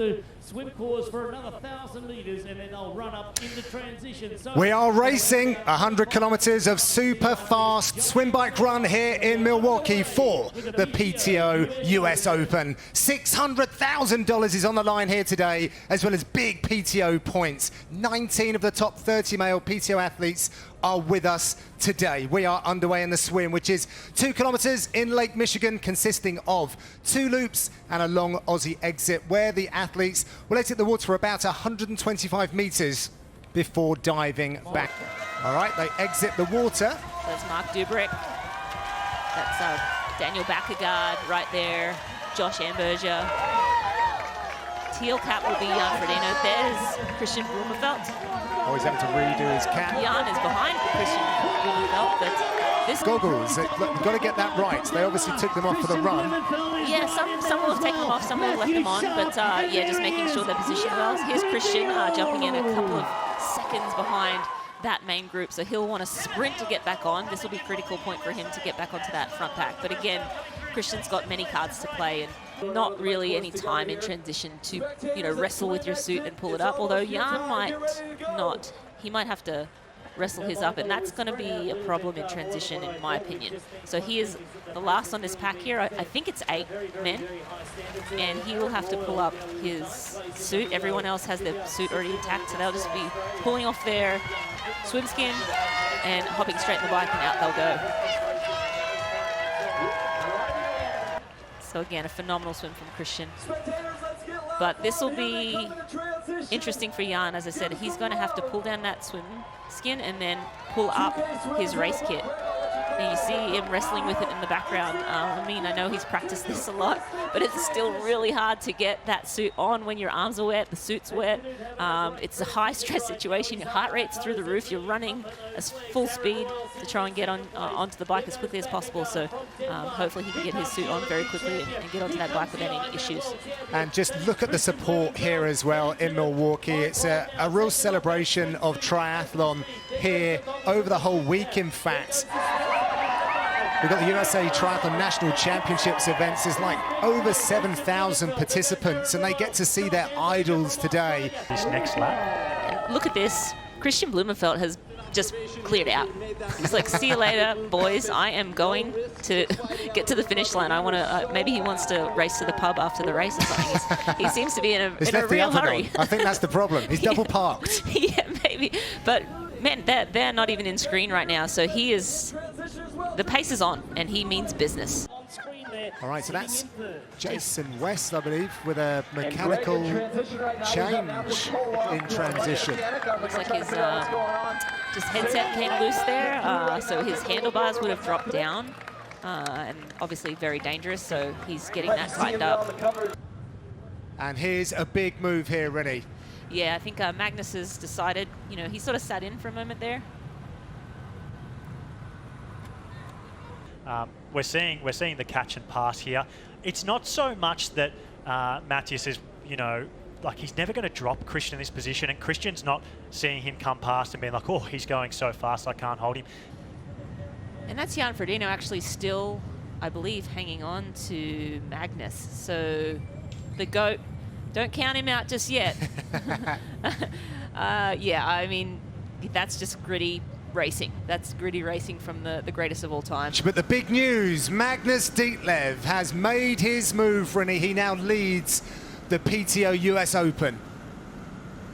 the swim course for another 1,000 metres, and then they'll run up in the transition. So we are racing 100 kilometres of super fast swim bike run here in Milwaukee for the PTO US Open. $600,000 is on the line here today, as well as big PTO points. 19 of the top 30 male PTO athletes are with us today. We are underway in the swim, which is 2 kilometres in Lake Michigan, consisting of 2 loops and a long Aussie exit, where the athletes will exit the water for about 125 metres before diving back. All right, they exit the water. That's Mark Dubrick. That's Daniel Backergaard right there. Josh Amberger. Teal cap will be Jan Frodeno. There's Kristian Blummenfelt. Always having to redo his cap. Jan is behind Kristian Blummenfelt, but this goggles, you've got to get that right. They obviously took them off for the run. Yeah, some will have taken them off, some will have left them on, but yeah, just making sure they're positioned well. Here's Kristian jumping in a couple of seconds behind that main group, so he'll want to sprint to get back on. This will be a critical point for him to get back onto that front pack. But again, Kristian's got many cards to play and not really any time in transition to, wrestle with your suit and pull it up, although Jan might not. He might have to wrestle his up, and that's going to be a problem in transition, in my opinion. So he is the last on this pack here. I think it's 8 men, and he will have to pull up his suit. Everyone else has their suit already intact, so they'll just be pulling off their swim skin and hopping straight in the bike, and out they'll go. So again, a phenomenal swim from Kristian. But this will be interesting for Jan. As I said, he's going to have to pull down that swim skin and then pull up his race kit. And you see him wrestling with it in the background. I know he's practiced this a lot, but it's still really hard to get that suit on when your arms are wet, the suit's wet. It's a high stress situation. Your heart rate's through the roof. You're running at full speed to try and get onto the bike as quickly as possible. So hopefully he can get his suit on very quickly and get onto that bike without any issues. And just look at the support here as well in Milwaukee. It's a real celebration of triathlon here over the whole week, in fact. We've got the USA Triathlon National Championships events. There's like over 7,000 participants, and they get to see their idols today. This next lap. Look at this. Kristian Blummenfelt has just cleared out. He's like, see you later, boys. I am going to get to the finish line. I want to, maybe he wants to race to the pub after the race or something. He seems to be in a real hurry. I think that's the problem. He's double parked. Yeah, maybe. But man, they're not even in screen right now. So he is, the pace is on, and he means business. All right, so that's Jason West, I believe, with a mechanical change in transition. Looks like his just headset came loose there, so his handlebars would have dropped down, and obviously very dangerous, so he's getting that tightened up. And here's a big move here, Rennie. Yeah, I think Magnus has decided, he sort of sat in for a moment there. We're seeing the catch and pass here. It's not so much that Matthias is, like he's never going to drop Kristian in this position, and Kristian's not seeing him come past and being like, oh, he's going so fast, I can't hold him. And that's Jan Frodeno actually still, I believe, hanging on to Magnus. So the GOAT, don't count him out just yet. Yeah, I mean, that's just gritty racing. That's gritty racing from the greatest of all time. But the big news, Magnus Ditlev has made his move, Rennie. He now leads the PTO US Open.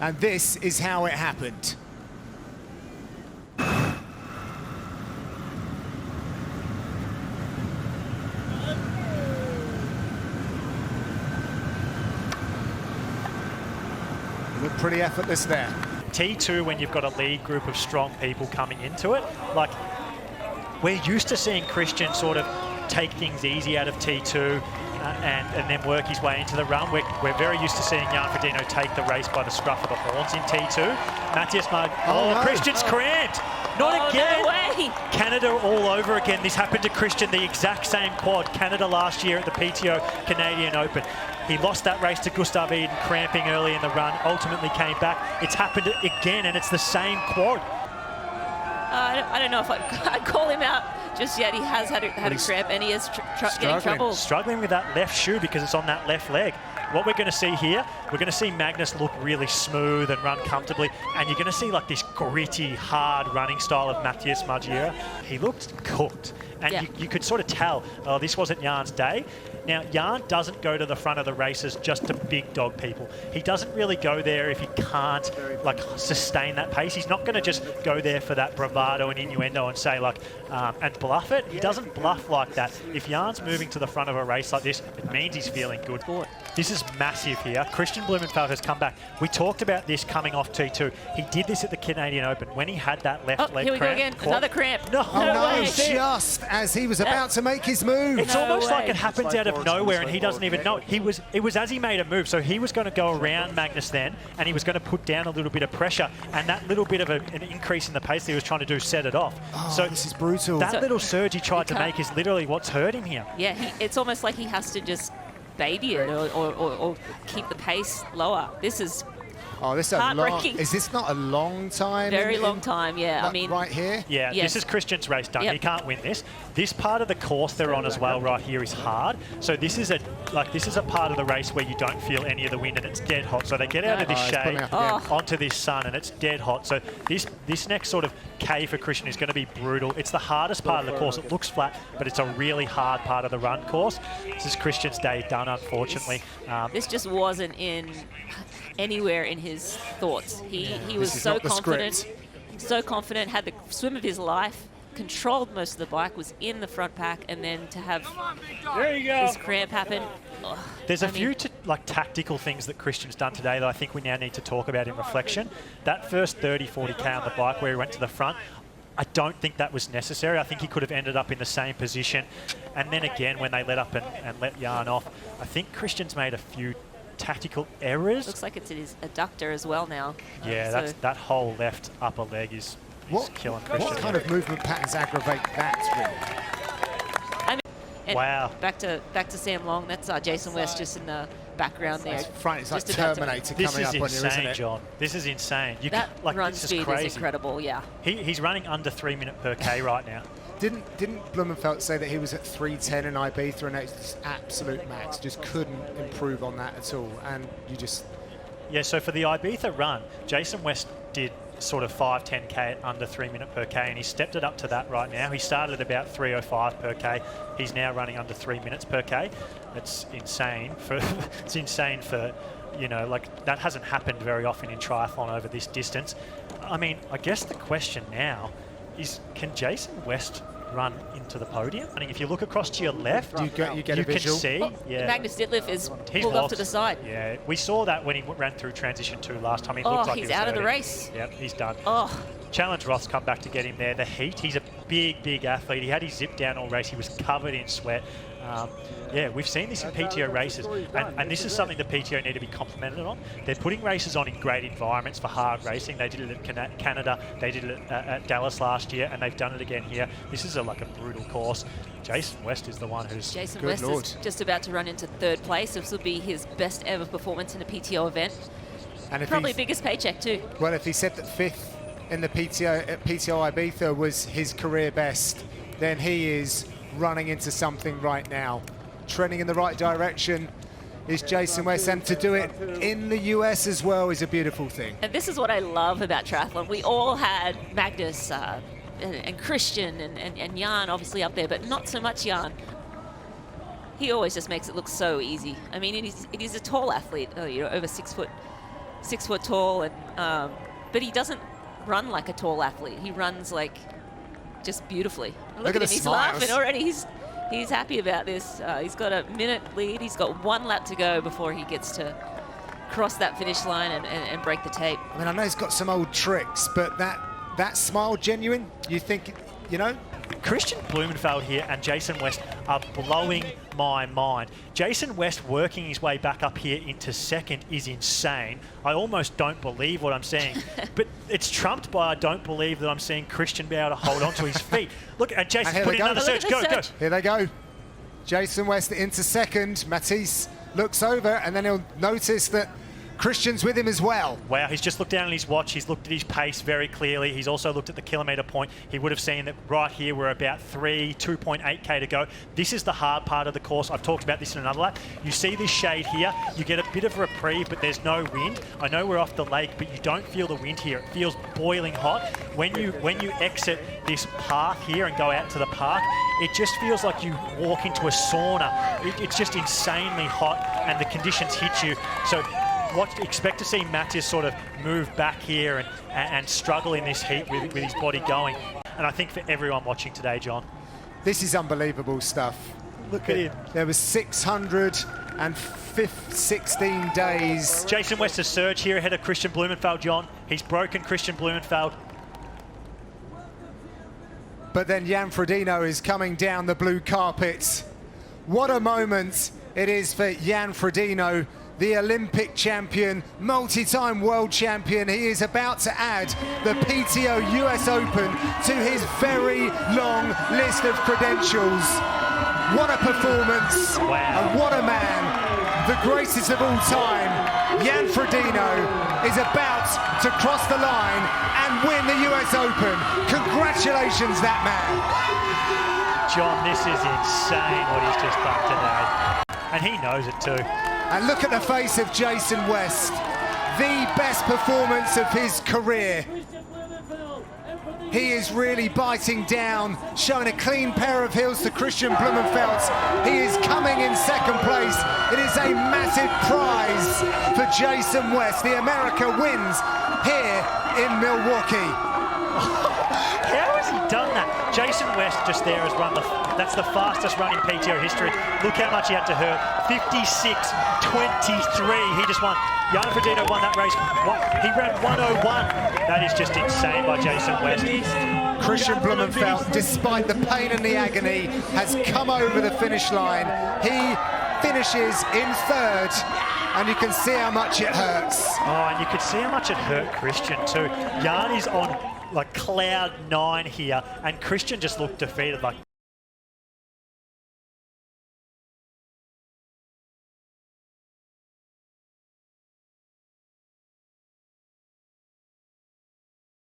And this is how it happened. Looked pretty effortless there. T2, when you've got a lead group of strong people coming into it, like we're used to seeing Kristian sort of take things easy out of T2 and then work his way into the run. We're very used to seeing Jan Frodeno take the race by the scruff of the horns in T2. Matthias Mug, no. Kristian's cramped. Not again. No way. Canada all over again. This happened to Kristian, the exact same quad. Canada last year at the PTO Canadian Open. He lost that race to Gustav Iden, cramping early in the run, ultimately came back. It's happened again, and it's the same quad. I don't know if I'd call him out just yet. He has had a cramp, and he is getting trouble. Struggling with that left shoe because it's on that left leg. what we're going to see here, we're going to see Magnus look really smooth and run comfortably, and you're going to see like this gritty, hard running style of Matthias Margiera. He looked cooked, and you could sort of tell, oh, this wasn't Jan's day. Now, Jan doesn't go to the front of the races just to big dog people. He doesn't really go there if he can't like sustain that pace. He's not going to just go there for that bravado and innuendo and say like, and bluff it. He doesn't bluff like that. If Jan's moving to the front of a race like this, it means he's feeling good. This is massive here. Kristian Blummenfelt has come back. We talked about this coming off T2. He did this at the Canadian Open when he had that left leg here we cramp. go again. Another cramp. No, No, just as he was about to make his move. It's almost like it happens out of nowhere and he doesn't even know it. It was as he made a move. So he was going to go around Magnus then, and he was going to put down a little bit of pressure, and that little bit of an increase in the pace that he was trying to do set it off. Oh, so this is brutal. That little surge he tried to make is literally what's hurt him here. Yeah, it's almost like he has to just baby it or keep the pace lower. This is this is heartbreaking. Is this not a long time? Very long time, yeah. I mean, right here? Yeah, yes. This is Kristian's race done. Yep. He can't win this. This part of the course they're on as well right here is hard. So this is a part of the race where you don't feel any of the wind and it's dead hot. So they get out of this shade onto this sun and it's dead hot. So this next sort of K for Kristian is going to be brutal. It's the hardest part of the course. It looks flat, but it's a really hard part of the run course. This is Kristian's day done, unfortunately. This just wasn't anywhere in his thoughts. He was so confident, had the swim of his life, controlled most of the bike, was in the front pack, and then to have this cramp happen. There's a few tactical things that Kristian's done today that I think we now need to talk about in reflection. That first 30, 40K on the bike where he went to the front, I don't think that was necessary. I think he could have ended up in the same position. And then again, when they let up and let Jan off, I think Kristian's made a few tactical errors. Looks like it's his adductor as well now. Yeah, that whole left upper leg is killing Kristian. What kind of movement patterns aggravate that, wow. Back to Sam Long. That's Jason West just in the background there. It's like Terminator coming up on you, isn't it? This is insane, John. This is insane. That run speed is incredible, yeah. He's running under 3 minutes per K right now. Didn't Blummenfelt say that he was at 3:10 in Ibiza and it's absolute max, just couldn't improve on that at all, and you just... Yeah, so for the Ibiza run, Jason West did sort of 5-10K at under 3 minutes per K, and he stepped it up to that right now. He started at about 3:05 per K. He's now running under 3 minutes per K. It's insane for that hasn't happened very often in triathlon over this distance. I mean, I guess the question now is, can Jason West run into the podium? I mean, if you look across to your left, you can see. Magnus Ditlev is pulled off to the side. Yeah, we saw that when he ran through transition 2 last time. He looked like he was out of the hurting. race. Yep, he's done. Oh. Challenge Roth's come back to get him there. The heat, he's a big athlete. He had his zip down all race. He was covered in sweat. Yeah, we've seen this in PTO races, and this is something the PTO need to be complimented on. They're putting races on in great environments for hard racing. They did it at Canada, they did it at Dallas last year, and they've done it again here. This is a brutal course. Jason West is the one who's... Jason West is just about to run into 3rd place. This will be his best ever performance in a PTO event. And probably biggest paycheck too. Well, if he said that 5th in the PTO at PTO Ibiza was his career best, then he is running into something right now. Trending in the right direction is Jason West, and to do it in the US as well is a beautiful thing. And this is what I love about triathlon. We all had Magnus and Kristian and Jan obviously up there, but not so much Jan. He always just makes it look so easy. I mean, he's a tall athlete, over 6 foot tall, and but he doesn't run like a tall athlete. He runs just beautifully. Look at him, he's laughing already. He's happy about this. He's got a minute lead. He's got 1 lap to go before he gets to cross that finish line and break the tape. I mean, I know he's got some old tricks, but that smile genuine? You think, Kristian Blummenfelt here and Jason West are blowing my mind. Jason West working his way back up here into 2nd is insane. I almost don't believe what I'm seeing, but it's trumped by I don't believe that I'm seeing Kristian be able to hold on to his feet. Look, and Jason's putting another surge. Go. Here they go. Jason West into 2nd. Matisse looks over, and then he'll notice that Kristian's with him as well. Wow, he's just looked down at his watch. He's looked at his pace very clearly. He's also looked at the kilometre point. He would have seen that right here we're about 2.8k to go. This is the hard part of the course. I've talked about this in another lap. You see this shade here. You get a bit of reprieve, but there's no wind. I know we're off the lake, but you don't feel the wind here. It feels boiling hot. When you exit this path here and go out to the park, it just feels like you walk into a sauna. It's just insanely hot, and the conditions hit you. So expect to see Matthias sort of move back here and struggle in this heat with his body going. And I think for everyone watching today, John, this is unbelievable stuff. Look at him. There was 616 days. Jason West's surge here ahead of Kristian Blummenfelt, John. He's broken Kristian Blummenfelt. But then Jan Frodeno is coming down the blue carpet. What a moment it is for Jan Frodeno, the Olympic champion, multi-time world champion. He is about to add the PTO US Open to his very long list of credentials. What a performance, wow. And what a man, the greatest of all time. Jan Frodeno is about to cross the line and win the US Open. Congratulations, that man. John, this is insane what he's just done today. And he knows it too. And look at the face of Jason West. The best performance of his career. He is really biting down, showing a clean pair of heels to Kristian Blummenfelt. He is coming in second place. It is a massive prize for Jason West. The America wins here in Milwaukee. How has he done that? Jason West just there has run that's the fastest run in PTO history. Look how much he had to hurt. 56.23. He just won. Jan Frodeno won that race. He ran 101. That is just insane by Jason West. Kristian Blummenfelt, despite the pain and the agony, has come over the finish line. He finishes in third, and you can see how much it hurts. Oh, and you could see how much it hurt Kristian too. Jan is on like cloud 9 here, and Kristian just looked defeated like